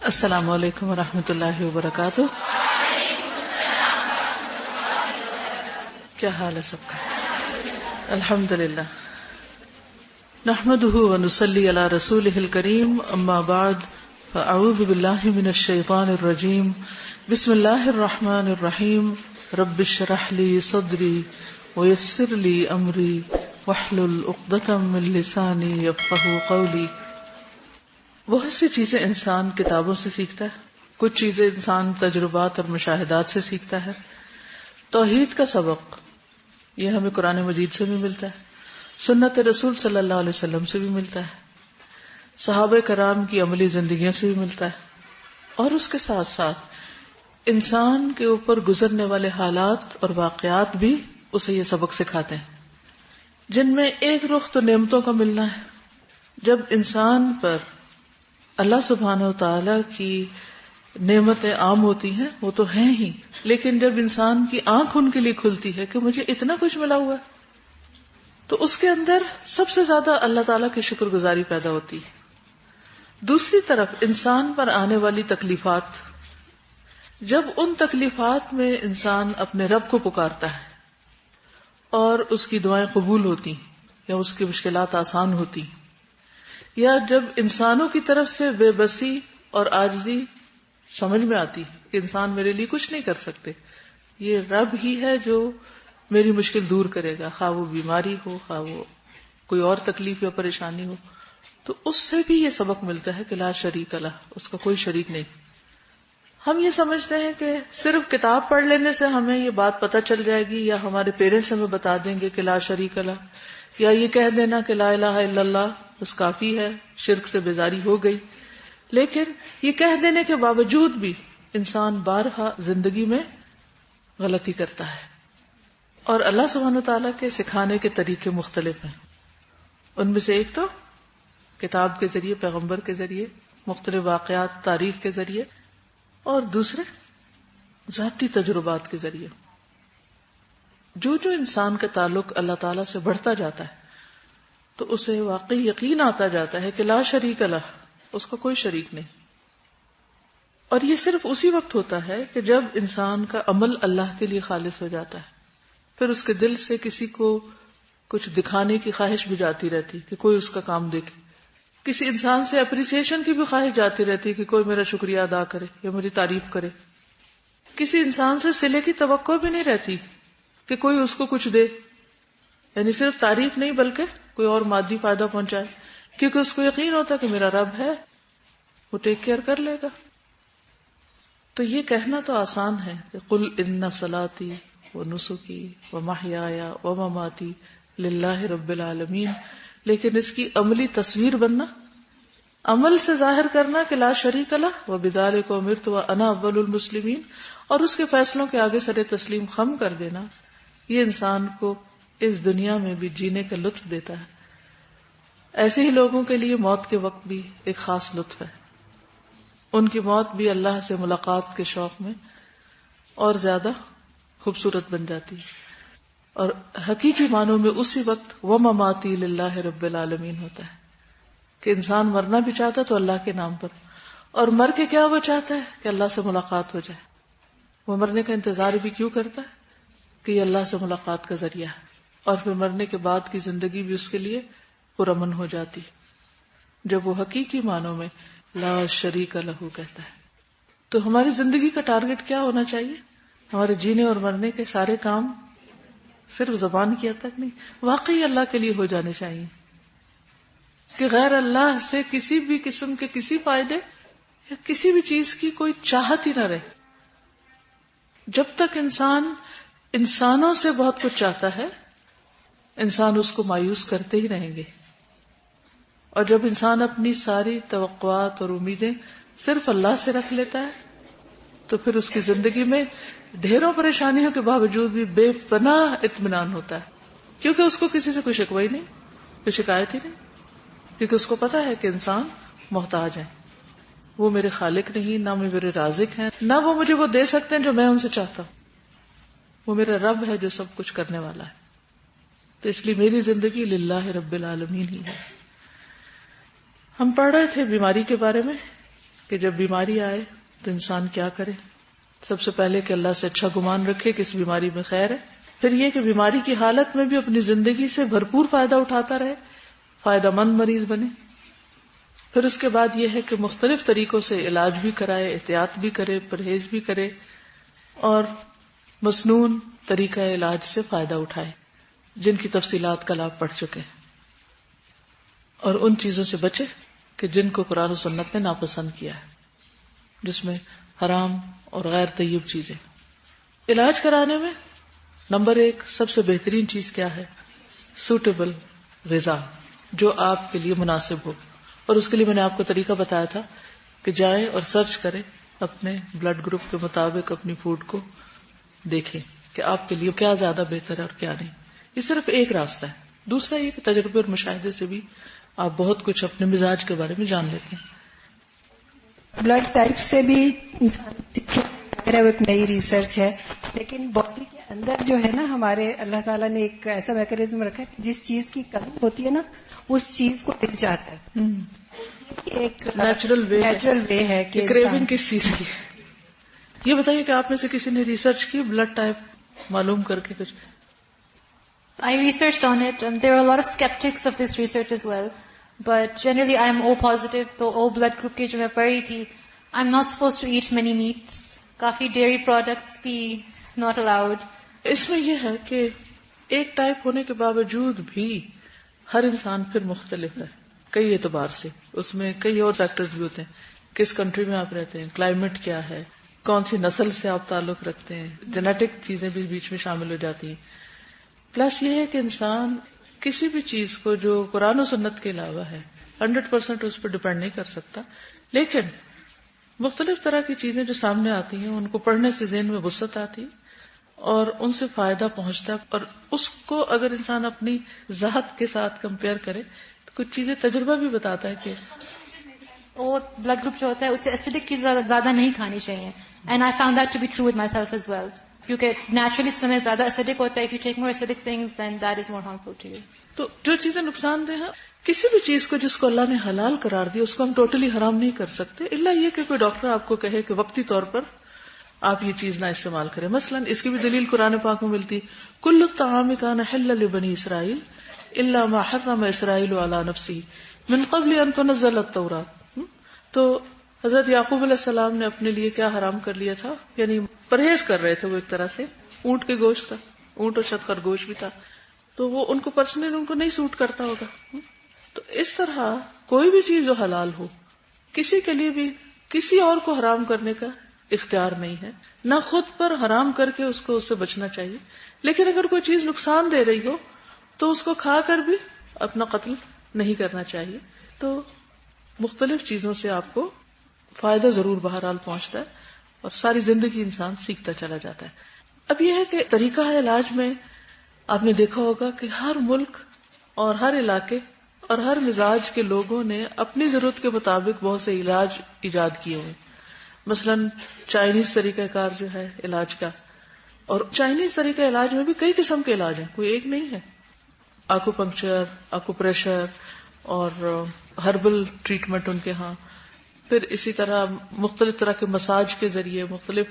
السلام علیکم ورحمۃ اللہ وبرکاتہ. کیا حال ہے سب کا؟ الحمد للہ. نحمده ونصلی علی رسولہ الکریم. اما بعد فاعوذ باللہ من الشیطان الرجیم. بسم اللہ الرحمن الرحیم. رب اشرح لی صدری ویسر لی امری واحلل عقدۃ من لسانی یفقہوا قولی. بہت سی چیزیں انسان کتابوں سے سیکھتا ہے، کچھ چیزیں انسان تجربات اور مشاہدات سے سیکھتا ہے. توحید کا سبق یہ ہمیں قرآن مجید سے بھی ملتا ہے، سنت رسول صلی اللہ علیہ وسلم سے بھی ملتا ہے، صحابہ کرام کی عملی زندگیوں سے بھی ملتا ہے، اور اس کے ساتھ ساتھ انسان کے اوپر گزرنے والے حالات اور واقعات بھی اسے یہ سبق سکھاتے ہیں، جن میں ایک رخ تو نعمتوں کا ملنا ہے. جب انسان پر اللہ سبحانہ و تعالی کی نعمتیں عام ہوتی ہیں وہ تو ہیں ہی، لیکن جب انسان کی آنکھ ان کے لیے کھلتی ہے کہ مجھے اتنا کچھ ملا ہوا ہے، تو اس کے اندر سب سے زیادہ اللہ تعالیٰ کی شکر گزاری پیدا ہوتی ہے. دوسری طرف انسان پر آنے والی تکلیفات، جب ان تکلیفات میں انسان اپنے رب کو پکارتا ہے اور اس کی دعائیں قبول ہوتی یا اس کی مشکلات آسان ہوتی، یا جب انسانوں کی طرف سے بے بسی اور عاجزی سمجھ میں آتی کہ انسان میرے لیے کچھ نہیں کر سکتے، یہ رب ہی ہے جو میری مشکل دور کرے گا، خواہ وہ بیماری ہو، خواہ وہ کوئی اور تکلیف یا پریشانی ہو، تو اس سے بھی یہ سبق ملتا ہے کہ لا شریک لہ، اس کا کوئی شریک نہیں. ہم یہ سمجھتے ہیں کہ صرف کتاب پڑھ لینے سے ہمیں یہ بات پتہ چل جائے گی، یا ہمارے پیرنٹس ہمیں بتا دیں گے کہ لا شریک لہ، یا یہ کہہ دینا کہ لا الہ الا اللہ بس کافی ہے، شرک سے بیزاری ہو گئی. لیکن یہ کہہ دینے کے باوجود بھی انسان بارہا زندگی میں غلطی کرتا ہے، اور اللہ سبحانہ وتعالیٰ کے سکھانے کے طریقے مختلف ہیں. ان میں سے ایک تو کتاب کے ذریعے، پیغمبر کے ذریعے، مختلف واقعات تاریخ کے ذریعے، اور دوسرے ذاتی تجربات کے ذریعے. جو انسان کا تعلق اللہ تعالیٰ سے بڑھتا جاتا ہے تو اسے واقعی یقین آتا جاتا ہے کہ لا شریک لہ، اس کا کوئی شریک نہیں. اور یہ صرف اسی وقت ہوتا ہے کہ جب انسان کا عمل اللہ کے لیے خالص ہو جاتا ہے، پھر اس کے دل سے کسی کو کچھ دکھانے کی خواہش بھی جاتی رہتی کہ کوئی اس کا کام دیکھے، کسی انسان سے اپریسیشن کی بھی خواہش جاتی رہتی کہ کوئی میرا شکریہ ادا کرے یا میری تعریف کرے. کسی انسان سے صلے کی توقع بھی نہیں رہتی کہ کوئی اس کو کچھ دے، یعنی صرف تعریف نہیں بلکہ کوئی اور مادی فائدہ پہنچائے، کیونکہ اس کو یقین ہوتا کہ میرا رب ہے، وہ ٹیک کیئر کر لے گا. تو یہ کہنا تو آسان ہے کہ قل ان صلاتی ونسکی ومحیای ومماتی للہ رب العالمین، لیکن اس کی عملی تصویر بننا، عمل سے ظاہر کرنا کہ لا شریک لہ وبذالک امرت وانا اول المسلمین، اور اس کے فیصلوں کے آگے سر تسلیم خم کر دینا، یہ انسان کو اس دنیا میں بھی جینے کا لطف دیتا ہے. ایسے ہی لوگوں کے لیے موت کے وقت بھی ایک خاص لطف ہے. ان کی موت بھی اللہ سے ملاقات کے شوق میں اور زیادہ خوبصورت بن جاتی ہے، اور حقیقی معنوں میں اسی وقت ومماتی للہ رب العالمین ہوتا ہے کہ انسان مرنا بھی چاہتا تو اللہ کے نام پر، اور مر کے کیا وہ چاہتا ہے کہ اللہ سے ملاقات ہو جائے. وہ مرنے کا انتظار بھی کیوں کرتا ہے کہ یہ اللہ سے ملاقات کا ذریعہ ہے، اور پھر مرنے کے بعد کی زندگی بھی اس کے لیے پرامن ہو جاتی جب وہ حقیقی معنوں میں لا شریک لہ کہتا ہے. تو ہماری زندگی کا ٹارگٹ کیا ہونا چاہیے؟ ہمارے جینے اور مرنے کے سارے کام صرف زبان کی حد تک نہیں، واقعی اللہ کے لیے ہو جانے چاہیے، کہ غیر اللہ سے کسی بھی قسم کے کسی فائدے یا کسی بھی چیز کی کوئی چاہت ہی نہ رہے. جب تک انسان انسانوں سے بہت کچھ چاہتا ہے، انسان اس کو مایوس کرتے ہی رہیں گے، اور جب انسان اپنی ساری توقعات اور امیدیں صرف اللہ سے رکھ لیتا ہے تو پھر اس کی زندگی میں ڈھیروں پریشانیوں کے باوجود بھی بے پناہ اطمینان ہوتا ہے، کیونکہ اس کو کسی سے کوئی شکوہ ہی نہیں، کوئی شکایت ہی نہیں، کیونکہ اس کو پتا ہے کہ انسان محتاج ہے، وہ میرے خالق نہیں، نہ میرے رازق ہیں، نہ وہ مجھے وہ دے سکتے ہیں جو میں ان سے چاہتا ہوں، وہ میرا رب ہے جو سب کچھ کرنے والا ہے. تو اس لیے میری زندگی للہ رب العالمین ہی ہے. ہم پڑھ رہے تھے بیماری کے بارے میں کہ جب بیماری آئے تو انسان کیا کرے. سب سے پہلے کہ اللہ سے اچھا گمان رکھے کہ اس بیماری میں خیر ہے. پھر یہ کہ بیماری کی حالت میں بھی اپنی زندگی سے بھرپور فائدہ اٹھاتا رہے، فائدہ مند مریض بنے. پھر اس کے بعد یہ ہے کہ مختلف طریقوں سے علاج بھی کرائے، احتیاط بھی کرے، پرہیز بھی کرے، اور مسنون طریقہ علاج سے فائدہ اٹھائے جن کی تفصیلات کل آپ پڑھ چکے ہیں، اور ان چیزوں سے بچے کہ جن کو قرآن و سنت نے ناپسند کیا ہے، جس میں حرام اور غیر طیب چیزیں. علاج کرانے میں نمبر 1 سب سے بہترین چیز کیا ہے؟ سوٹیبل غذا جو آپ کے لیے مناسب ہو. اور اس کے لیے میں نے آپ کو طریقہ بتایا تھا کہ جائیں اور سرچ کریں اپنے بلڈ گروپ کے مطابق اپنی فوڈ کو دیکھیں کہ آپ کے لیے کیا زیادہ بہتر ہے اور کیا نہیں. یہ صرف ایک راستہ ہے. دوسرا یہ کہ تجربے اور مشاہدے سے بھی آپ بہت کچھ اپنے مزاج کے بارے میں جان لیتے ہیں. بلڈ ٹائپ سے بھی انسان وہ ایک نئی ریسرچ ہے، لیکن باڈی کے اندر جو ہے نا ہمارے اللہ تعالیٰ نے ایک ایسا میکینزم رکھا ہے کہ جس چیز کی کمی ہوتی ہے نا اس چیز کو دل چاہتا ہے. ایک نیچرل وے ہے کہ کریونگ کس چیز کی. یہ بتائیے کہ آپ میں سے کسی نے ریسرچ کی بلڈ ٹائپ معلوم کر کے کچھ؟ I researched on it. There are a lot of skeptics of this research as well. But generally I am O positive, تو O blood group کی جو میں پڑھی تھی I'm not supposed to eat many meats. Coffee dairy products بھی not allowed. اس میں یہ ہے کہ ایک ٹائپ ہونے کے باوجود بھی ہر انسان پھر مختلف ہے کئی اعتبار سے. اس میں کئی اور فیکٹرز بھی ہوتے ہیں، کس کنٹری میں آپ رہتے ہیں، کلائمیٹ کیا ہے، کون سی نسل سے آپ تعلق رکھتے ہیں، جینیٹک چیزیں بھی بیچ میں شامل ہو جاتی ہیں. پلس یہ ہے کہ انسان کسی بھی چیز کو جو قرآن و سنت کے علاوہ ہے 100% اس پر ڈپینڈ نہیں کر سکتا، لیکن مختلف طرح کی چیزیں جو سامنے آتی ہیں ان کو پڑھنے سے ذہن میں وسعت آتی اور ان سے فائدہ پہنچتا ہے. اور اس کو اگر انسان اپنی ذات کے ساتھ کمپیئر کرے تو کچھ چیزیں تجربہ بھی بتاتا ہے کہ وہ بلڈ گروپ جو ہوتا ہے اس سے ایسیڈک چیزیں زیادہ نہیں کھانی چاہیے. And I found that to be true with myself as well, کیونکہ نیچرلی اسٹمک زیادہ ایسیڈک ہوتا ہے. If you take more acidic things then that is more harmful to you. تو جو چیزیں نقصان دہ ہیں، کسی بھی چیز کو جس کو اللہ نے حلال قرار دیا اس کو ہم ٹوٹلی حرام نہیں کر سکتے، الا یہ کہ کوئی ڈاکٹر آپ کو کہے کہ وقتی طور پر آپ یہ چیز نہ استعمال کریں. مثلا اس کی بھی دلیل قرآن پاک میں ملتی، کل الطعام کان حلا لبنی اسرائیل الا ما حرم اسرائیل علی نفسہ من قبل ان تنزل التوراۃ. تو حضرت یعقوب علیہ السلام نے اپنے لیے کیا حرام کر لیا تھا، یعنی پرہیز کر رہے تھے وہ ایک طرح سے. اونٹ کے گوشت کا، اونٹ اور شت خرگوش بھی تھا، تو وہ ان کو پرسنلی ان کو نہیں سوٹ کرتا ہوگا. تو اس طرح کوئی بھی چیز جو حلال ہو کسی کے لیے بھی کسی اور کو حرام کرنے کا اختیار نہیں ہے، نہ خود پر حرام کر کے اس کو اس سے بچنا چاہیے. لیکن اگر کوئی چیز نقصان دے رہی ہو تو اس کو کھا کر بھی اپنا قتل نہیں کرنا چاہیے. تو مختلف چیزوں سے آپ کو فائدہ ضرور بہرحال پہنچتا ہے اور ساری زندگی انسان سیکھتا چلا جاتا ہے. اب یہ ہے کہ طریقہ ہے علاج میں آپ نے دیکھا ہوگا کہ ہر ملک اور ہر علاقے اور ہر مزاج کے لوگوں نے اپنی ضرورت کے مطابق بہت سے علاج ایجاد کیے ہوئے. مثلا چائنیز طریقہ کار جو ہے علاج کا، اور چائنیز طریقہ علاج میں بھی کئی قسم کے علاج ہیں، کوئی ایک نہیں ہے. آکو پنکچر، آکو پریشر اور ہربل ٹریٹمنٹ ان کے ہاں. پھر اسی طرح مختلف طرح کے مساج کے ذریعے مختلف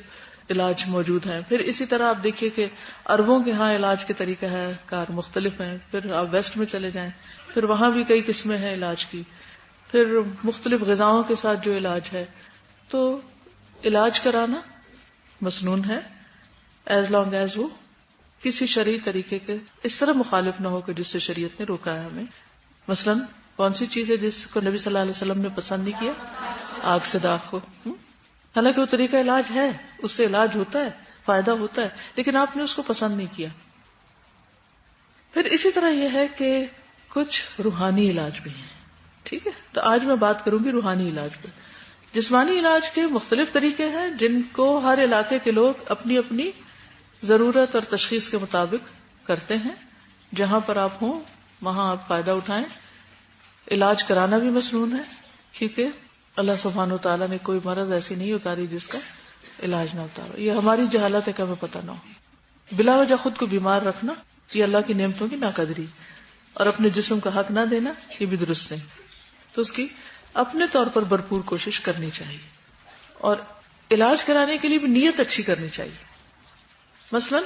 علاج موجود ہیں. پھر اسی طرح آپ دیکھیے کہ عربوں کے ہاں علاج کے طریقہ ہے کار مختلف ہیں. پھر آپ ویسٹ میں چلے جائیں، پھر وہاں بھی کئی قسمیں ہیں علاج کی. پھر مختلف غذاؤں کے ساتھ جو علاج ہے، تو علاج کرانا مسنون ہے ایز لانگ ایز وہ کسی شرعی طریقے کے اس طرح مخالف نہ ہو کہ جس سے شریعت نے روکا ہے ہمیں. مثلا کون سی چیز ہے جس کو نبی صلی اللہ علیہ وسلم نے پسند نہیں کیا؟ آگ سے داغ کو. حالانکہ وہ طریقہ علاج ہے، اس سے علاج ہوتا ہے، فائدہ ہوتا ہے، لیکن آپ نے اس کو پسند نہیں کیا. پھر اسی طرح یہ ہے کہ کچھ روحانی علاج بھی ہیں. ٹھیک ہے، تو آج میں بات کروں گی روحانی علاج پہ. جسمانی علاج کے مختلف طریقے ہیں جن کو ہر علاقے کے لوگ اپنی اپنی ضرورت اور تشخیص کے مطابق کرتے ہیں. جہاں پر آپ ہوں وہاں آپ فائدہ اٹھائیں. علاج کرانا بھی مسنون ہے، کیونکہ اللہ سبحانہ وتعالیٰ نے کوئی مرض ایسی نہیں اتاری جس کا علاج نہ اتارو. یہ ہماری جہالت ہے کہ ہمیں پتہ نہ ہو. بلا وجہ خود کو بیمار رکھنا یہ اللہ کی نعمتوں کی ناقدری، اور اپنے جسم کا حق نہ دینا یہ بھی درست نہیں. تو اس کی اپنے طور پر بھرپور کوشش کرنی چاہیے، اور علاج کرانے کے لیے بھی نیت اچھی کرنی چاہیے. مثلا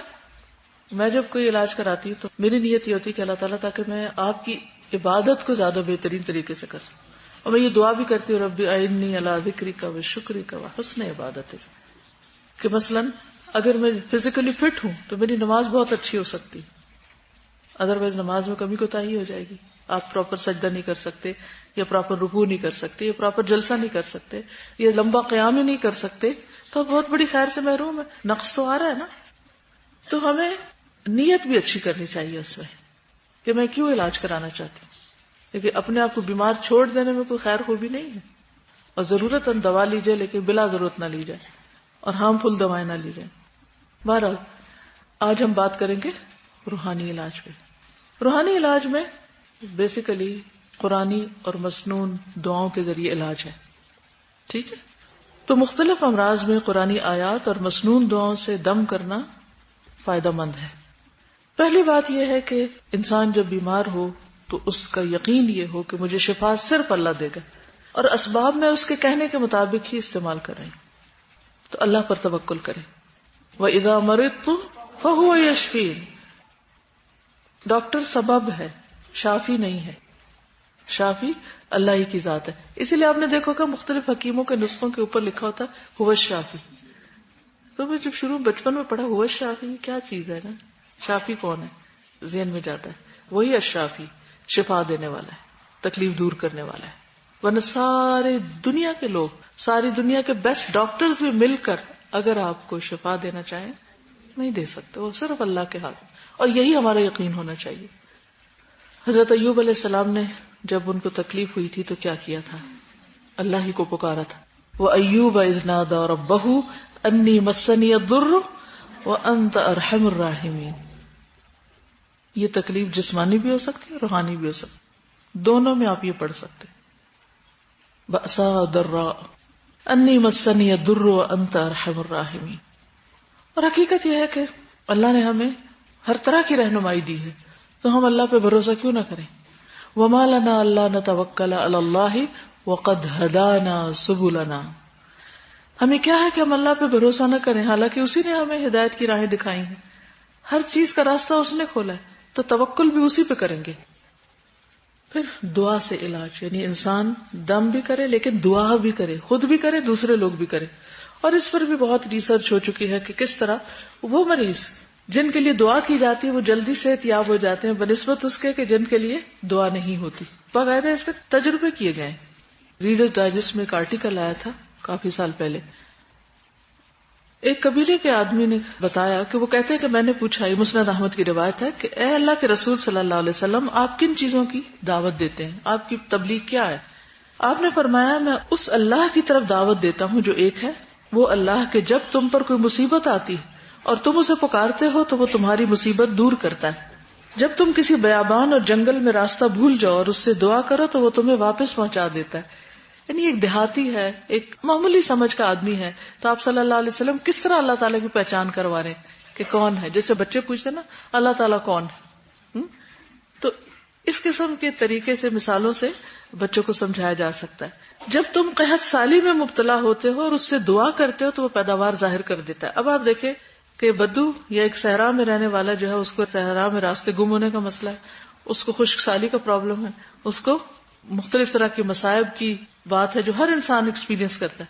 میں جب کوئی علاج کراتی ہوں تو میری نیت یہ ہوتی ہے کہ اللہ تعالیٰ تاکہ میں آپ کی عبادت کو زیادہ بہترین طریقے سے کر سکوں، اور میں یہ دعا بھی کرتی ہوں رب اعنی علی ذکرک و شکرک و حسن عبادتک، کہ مثلا اگر میں فزیکلی فٹ ہوں تو میری نماز بہت اچھی ہو سکتی، ادروائز نماز میں کمی کوتاہی ہو جائے گی. آپ پراپر سجدہ نہیں کر سکتے، یا پراپر رکوع نہیں کر سکتے، یا پراپر جلسہ نہیں کر سکتے، یا لمبا قیام ہی نہیں کر سکتے، تو بہت بڑی خیر سے محروم ہے، نقص تو آ رہا ہے نا. تو ہمیں نیت بھی اچھی کرنی چاہیے اس میں کہ میں کیوں علاج کرانا چاہتی ہوں، لیکن اپنے آپ کو بیمار چھوڑ دینے میں کوئی خیر خوبی نہیں ہے. اور ضرورت دوا لی جائے لیکن بلا ضرورت نہ لی جائے، اور ہارمفل دوائیں نہ لی جائیں. بہرحال آج ہم بات کریں گے روحانی علاج پہ. روحانی علاج میں بیسیکلی قرآنی اور مسنون دعاؤں کے ذریعے علاج ہے. ٹھیک ہے، تو مختلف امراض میں قرآنی آیات اور مسنون دعاؤں سے دم کرنا فائدہ مند ہے. پہلی بات یہ ہے کہ انسان جب بیمار ہو تو اس کا یقین یہ ہو کہ مجھے شفا صرف اللہ دے گا، اور اسباب میں اس کے کہنے کے مطابق ہی استعمال کریں، تو اللہ پر توکل کریں. وَإِذَا مَرِضْتُ فَهُوَ يَشْفِينِ. ڈاکٹر سبب ہے، شافی نہیں ہے. شافی اللہ ہی کی ذات ہے. اسی لیے آپ نے دیکھو کہ مختلف حکیموں کے نسخوں کے اوپر لکھا ہوتا ہے هو الشافی. تو میں جب شروع بچپن میں پڑھا هو الشافی کیا چیز ہے نا، شافی کون ہے ذہن میں جاتا ہے، وہی الشافی، شفا دینے والا ہے، تکلیف دور کرنے والا ہے. ورنہ سارے دنیا کے لوگ، ساری دنیا کے بیسٹ ڈاکٹرز بھی مل کر اگر آپ کو شفا دینا چاہیں نہیں دے سکتے، وہ صرف اللہ کے ہاتھ. اور یہی ہمارا یقین ہونا چاہیے. حضرت ایوب علیہ السلام نے جب ان کو تکلیف ہوئی تھی تو کیا کیا تھا؟ اللہ ہی کو پکارا تھا. وَأَيُّوبَ إِذْ نَادَىٰ رَبَّهُ أَنِّي مَسَّنِيَ الضُّرُّ وَأَنْتَ أَرْحَمُ الرَّاحِمِينَ. یہ تکلیف جسمانی بھی ہو سکتی ہے، روحانی بھی ہو سکتی، دونوں میں آپ یہ پڑھ سکتے. بَأْسَا ضَرَّاء أَنِّي مَسَّنِيَ الضُّرُّ وَأَنْتَ أَرْحَمُ الرَّاحِمِينَ. اور حقیقت یہ ہے کہ اللہ نے ہمیں ہر طرح کی رہنمائی دی ہے، تو ہم اللہ پہ بھروسہ کیوں نہ کریں. وَمَا لَنَا أَلَّا نَتَوَكَّلَ عَلَى اللَّهِ وَقَدْ هَدَانَا سُبُلَنَا. ہمیں کیا ہے کہ ہم اللہ پہ بھروسہ نہ کریں، حالانکہ اسی نے ہمیں ہدایت کی راہیں دکھائی ہیں، ہر چیز کا راستہ اس نے کھولا ہے، تو توکل بھی اسی پہ کریں گے. پھر دعا سے علاج، یعنی انسان دم بھی کرے لیکن دعا بھی کرے، خود بھی کرے دوسرے لوگ بھی کرے. اور اس پر بھی بہت ریسرچ ہو چکی ہے کہ کس طرح وہ مریض جن کے لیے دعا کی جاتی ہے وہ جلدی صحت یاب ہو جاتے ہیں بنسبت اس کے کہ جن کے لیے دعا نہیں ہوتی. باقاعدہ اس پہ تجربے کیے گئے. ریڈرز ڈائجسٹ میں ایک آرٹیکل آیا تھا کافی سال پہلے. ایک قبیلے کے آدمی نے بتایا کہ وہ کہتے ہیں کہ میں نے پوچھا، یہ مسند احمد کی روایت ہے، کہ اے اللہ کے رسول صلی اللہ علیہ وسلم آپ کن چیزوں کی دعوت دیتے ہیں، آپ کی تبلیغ کیا ہے؟ آپ نے فرمایا میں اس اللہ کی طرف دعوت دیتا ہوں جو ایک ہے، وہ اللہ کہ جب تم پر کوئی مصیبت آتی ہے اور تم اسے پکارتے ہو تو وہ تمہاری مصیبت دور کرتا ہے. جب تم کسی بیابان اور جنگل میں راستہ بھول جاؤ اور اس سے دعا کرو تو وہ تمہیں واپس پہنچا دیتا ہے. یعنی ایک دیہاتی ہے، ایک معمولی سمجھ کا آدمی ہے، تو آپ صلی اللہ علیہ وسلم کس طرح اللہ تعالیٰ کی پہچان کروا رہے ہیں کہ کون ہے. جیسے بچے پوچھتے نا اللہ تعالیٰ کون ہے. تو اس قسم کے طریقے سے مثالوں سے بچوں کو سمجھایا جا سکتا ہے. جب تم قحط سالی میں مبتلا ہوتے ہو اور اس سے دعا کرتے ہو تو وہ پیداوار ظاہر کر دیتا ہے. اب آپ دیکھیں کہ بدو یا ایک صحرا میں رہنے والا جو ہے، اس کو صحرا میں راستے گم ہونے کا مسئلہ ہے، اس کو خشک سالی کا پرابلم ہے، اس کو مختلف طرح کے مصائب کی بات ہے جو ہر انسان ایکسپیرینس کرتا ہے.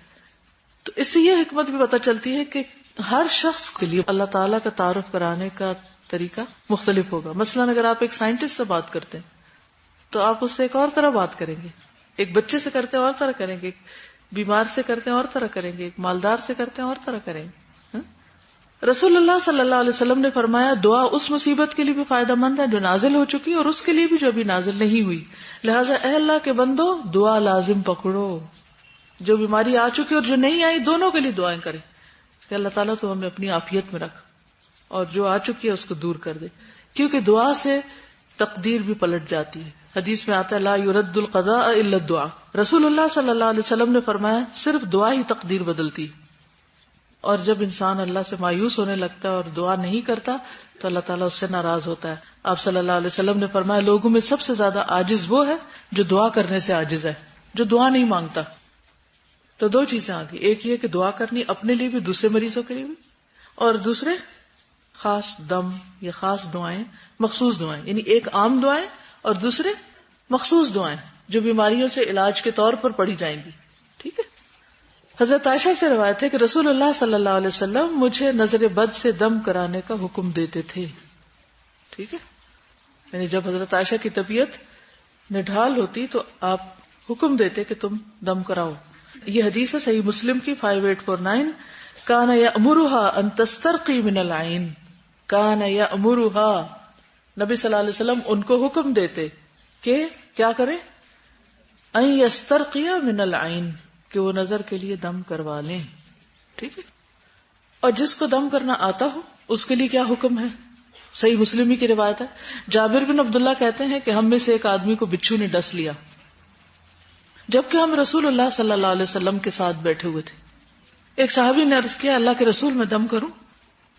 تو اس سے یہ حکمت بھی پتہ چلتی ہے کہ ہر شخص کے لیے اللہ تعالیٰ کا تعارف کرانے کا طریقہ مختلف ہوگا. مثلاً اگر آپ ایک سائنٹسٹ سے بات کرتے ہیں تو آپ اس سے ایک اور طرح بات کریں گے، ایک بچے سے کرتے ہیں اور طرح کریں گے، ایک بیمار سے کرتے ہیں اور طرح کریں گے، ایک مالدار سے کرتے ہیں اور طرح کریں گے. رسول اللہ صلی اللہ علیہ وسلم نے فرمایا دعا اس مصیبت کے لیے بھی فائدہ مند ہے جو نازل ہو چکی اور اس کے لیے بھی جو ابھی نازل نہیں ہوئی. لہٰذا اے اللہ کے بندو دعا لازم پکڑو. جو بیماری آ چکی اور جو نہیں آئی دونوں کے لیے دعائیں کریں کہ اللہ تعالیٰ تو ہمیں اپنی عافیت میں رکھ، اور جو آ چکی ہے اس کو دور کر دے، کیونکہ دعا سے تقدیر بھی پلٹ جاتی ہے. حدیث میں آتا ہے لا يرد القضاء الا الدعاء. رسول اللہ صلی اللہ علیہ وسلم نے فرمایا صرف دعا ہی تقدیر بدلتی. اور جب انسان اللہ سے مایوس ہونے لگتا ہے اور دعا نہیں کرتا تو اللہ تعالیٰ اس سے ناراض ہوتا ہے. آپ صلی اللہ علیہ وسلم نے فرمایا لوگوں میں سب سے زیادہ عاجز وہ ہے جو دعا کرنے سے عاجز ہے. جو دعا نہیں مانگتا. تو دو چیزیں آ گئی، ایک یہ کہ دعا کرنی اپنے لیے بھی دوسرے مریضوں کے لیے بھی، اور دوسرے خاص دم یا خاص دعائیں، مخصوص دعائیں، یعنی ایک عام دعائیں اور دوسرے مخصوص دعائیں جو بیماریوں سے علاج کے طور پر پڑھی جائیں گی. ٹھیک ہے. حضرت عائشہ سے روایت ہے کہ رسول اللہ صلی اللہ علیہ وسلم مجھے نظر بد سے دم کرانے کا حکم دیتے تھے. ٹھیک ہے، یعنی جب حضرت عائشہ کی طبیعت نڈھال ہوتی تو آپ حکم دیتے کہ تم دم کراؤ. یہ حدیث ہے صحیح مسلم کی 5849. کان یأمرها ان تسترقی من العین. کان یأمرها، نبی صلی اللہ علیہ وسلم ان کو حکم دیتے کہ کیا کریں، ان یسترقی من العین، کہ وہ نظر کے لیے دم کروا لیں. ٹھیک ہے. اور جس کو دم کرنا آتا ہو اس کے لیے کیا حکم ہے، صحیح مسلم ہی کی روایت ہے. جابر بن عبداللہ کہتے ہیں کہ ہم میں سے ایک آدمی کو بچھو نے ڈس لیا جبکہ ہم رسول اللہ صلی اللہ علیہ وسلم کے ساتھ بیٹھے ہوئے تھے. ایک صحابی نے عرض کیا اللہ کے رسول میں دم کروں؟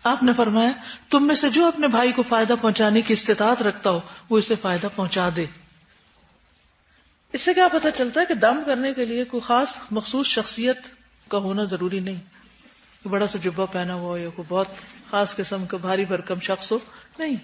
آپ نے فرمایا تم میں سے جو اپنے بھائی کو فائدہ پہنچانے کی استطاعت رکھتا ہو وہ اسے فائدہ پہنچا دے. اس سے کیا پتہ چلتا ہے کہ دم کرنے کے لیے کوئی خاص مخصوص شخصیت کا ہونا ضروری نہیں، کہ بڑا سا جبہ پہنا ہوا ہو یا کوئی بہت خاص قسم کا بھاری بھرکم شخص ہو. نہیں،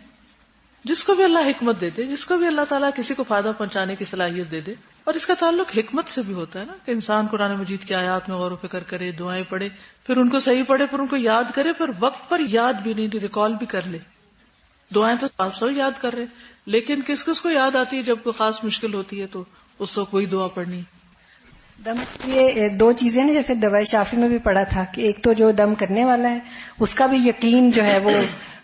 جس کو بھی اللہ حکمت دے دے، جس کو بھی اللہ تعالیٰ کسی کو فائدہ پہنچانے کی صلاحیت دے دے. اور اس کا تعلق حکمت سے بھی ہوتا ہے نا، کہ انسان قرآن مجید کی آیات میں غور و فکر کرے، دعائیں پڑھے، پھر ان کو صحیح پڑھے، پھر ان کو یاد کرے، پھر وقت پر یاد بھی نہیں، ریکال بھی کر لے. دعائیں تو آپ سب یاد کر رہے، لیکن کس کس کو یاد آتی ہے جب کوئی خاص مشکل ہوتی ہے تو اس کو کوئی دعا پڑھنی. دم یہ دو چیزیں نا، جیسے دوائی شافی میں بھی پڑھا تھا کہ ایک تو جو دم کرنے والا ہے اس کا بھی یقین جو ہے وہ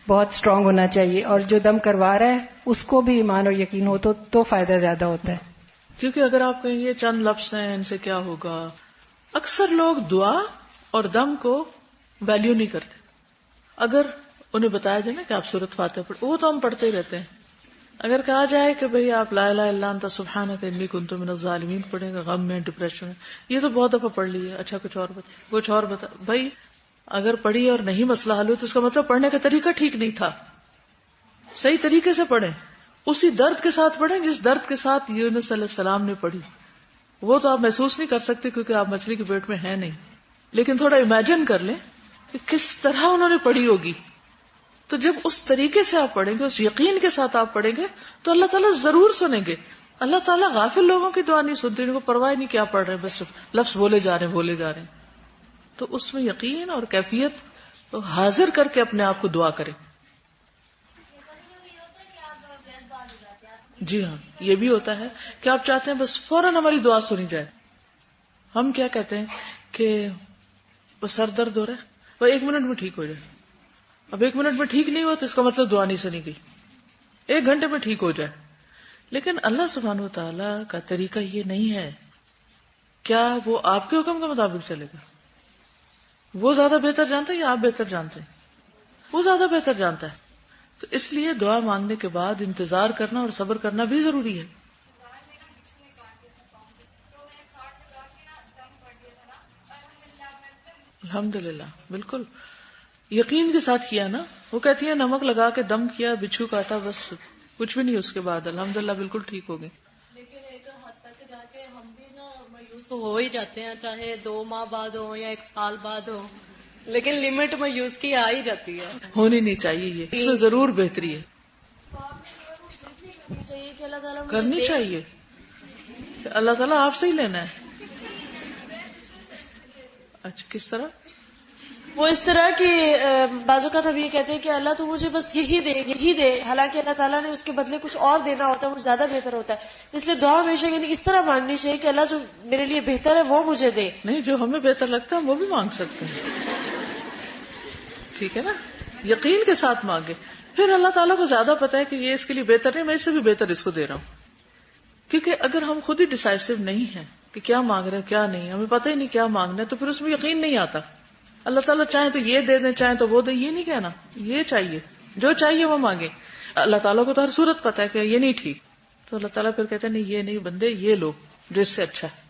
بہت اسٹرانگ ہونا چاہیے، اور جو دم کروا رہا ہے اس کو بھی ایمان اور یقین ہو تو فائدہ زیادہ ہوتا ہے. کیونکہ اگر آپ کہیں یہ چند لفظ ہیں ان سے کیا ہوگا، اکثر لوگ دعا اور دم کو ویلیو نہیں کرتے. اگر انہیں بتایا جائے نا کہ آپ سورۃ فاتحہ پڑھ، وہ تو ہم پڑھتے ہی رہتے ہیں. اگر کہا جائے کہ بھئی آپ لا الہ الا انت سبحانک انی کنت من الظالمین پڑھیں گے، غم میں، ڈپریشن میں، یہ تو بہت دفعہ پڑھ لی ہے، اچھا کچھ اور بتا. بھائی اگر پڑھی اور نہیں مسئلہ حل ہو تو اس کا مطلب پڑھنے کا طریقہ ٹھیک نہیں تھا. صحیح طریقے سے پڑھیں، اسی درد کے ساتھ پڑھیں جس درد کے ساتھ یونس علیہ السلام نے پڑھی. وہ تو آپ محسوس نہیں کر سکتے کیونکہ آپ مچھلی کے پیٹ میں ہیں نہیں، لیکن تھوڑا امیجن کر لیں کہ کس طرح انہوں نے پڑھی ہوگی. تو جب اس طریقے سے آپ پڑھیں گے، اس یقین کے ساتھ آپ پڑھیں گے تو اللہ تعالیٰ ضرور سنیں گے. اللہ تعالیٰ غافل لوگوں کی دعا نہیں سنتے، ان کو پرواہ نہیں کیا پڑھ رہے ہیں، بس لفظ بولے جا رہے ہیں. تو اس میں یقین اور کیفیت حاضر کر کے اپنے آپ کو دعا کریں. جی ہاں، یہ بھی ہوتا ہے کہ آپ چاہتے ہیں بس فوراً ہماری دعا سنی جائے. ہم کیا کہتے ہیں کہ بس سر درد ہو رہا ہے، وہ 1 منٹ میں ٹھیک ہو جائے. اب 1 منٹ میں ٹھیک نہیں ہوا تو اس کا مطلب دعا نہیں سنی گئی. 1 گھنٹے میں ٹھیک ہو جائے. لیکن اللہ سبحانہ و تعالیٰ کا طریقہ یہ نہیں ہے. کیا وہ آپ کے حکم کے مطابق چلے گا؟ وہ زیادہ بہتر جانتا ہے یا آپ بہتر جانتے ہیں؟ وہ زیادہ بہتر جانتا ہے. تو اس لیے دعا مانگنے کے بعد انتظار کرنا اور صبر کرنا بھی ضروری ہے. الحمدللہ، بالکل یقین کے ساتھ کیا نا. وہ کہتی ہے نمک لگا کے دم کیا، بچھو کاٹا، بس کچھ بھی نہیں اس کے بعد، الحمدللہ بالکل ٹھیک ہو گئی. لیکن ایک حد تک جا کے ہم بھی نا مایوس ہو ہی جاتے ہیں، چاہے 2 ماہ بعد ہو یا 1 سال بعد ہو، لیکن لمٹ مایوس کی آ ہی جاتی ہے. ہونی نہیں چاہیے، یہ اس میں ضرور بہتری ہے. چاہیے کہ اللہ تعالیٰ کرنی چاہیے کہ اللہ تعالیٰ آپ سے ہی لینا ہے. اچھا کس طرح؟ وہ اس طرح کہ بعض اوقات ہم یہ کہتے ہیں کہ اللہ تو مجھے بس یہی دے، حالانکہ اللہ تعالیٰ نے اس کے بدلے کچھ اور دینا ہوتا ہے، وہ زیادہ بہتر ہوتا ہے. اس لیے دعا ہمیشہ یعنی اس طرح مانگنی چاہیے کہ اللہ جو میرے لیے بہتر ہے وہ مجھے دے. نہیں، جو ہمیں بہتر لگتا ہے وہ بھی مانگ سکتے ہیں. ٹھیک ہے نا، یقین کے ساتھ مانگے. پھر اللہ تعالیٰ کو زیادہ پتا ہے کہ یہ اس کے لیے بہتر نہیں، میں اس سے بھی بہتر اس کو دے رہا ہوں. کیونکہ اگر ہم خود ہی ڈیسائسو نہیں ہیں کہ کیا مانگ رہے ہیں کیا نہیں، ہمیں پتہ ہی نہیں کیا مانگنا ہے، تو پھر اس میں یقین نہیں آتا. اللہ تعالیٰ چاہیں تو یہ دے دیں، چاہیں تو وہ دے، یہ نہیں کہنا یہ چاہیے، جو چاہیے وہ مانگے. اللہ تعالیٰ کو تو ہر صورت پتا ہے کہ یہ نہیں ٹھیک، تو اللہ تعالیٰ پھر کہتے ہیں نہیں، یہ نہیں بندے، یہ لو جو اس سے اچھا ہے.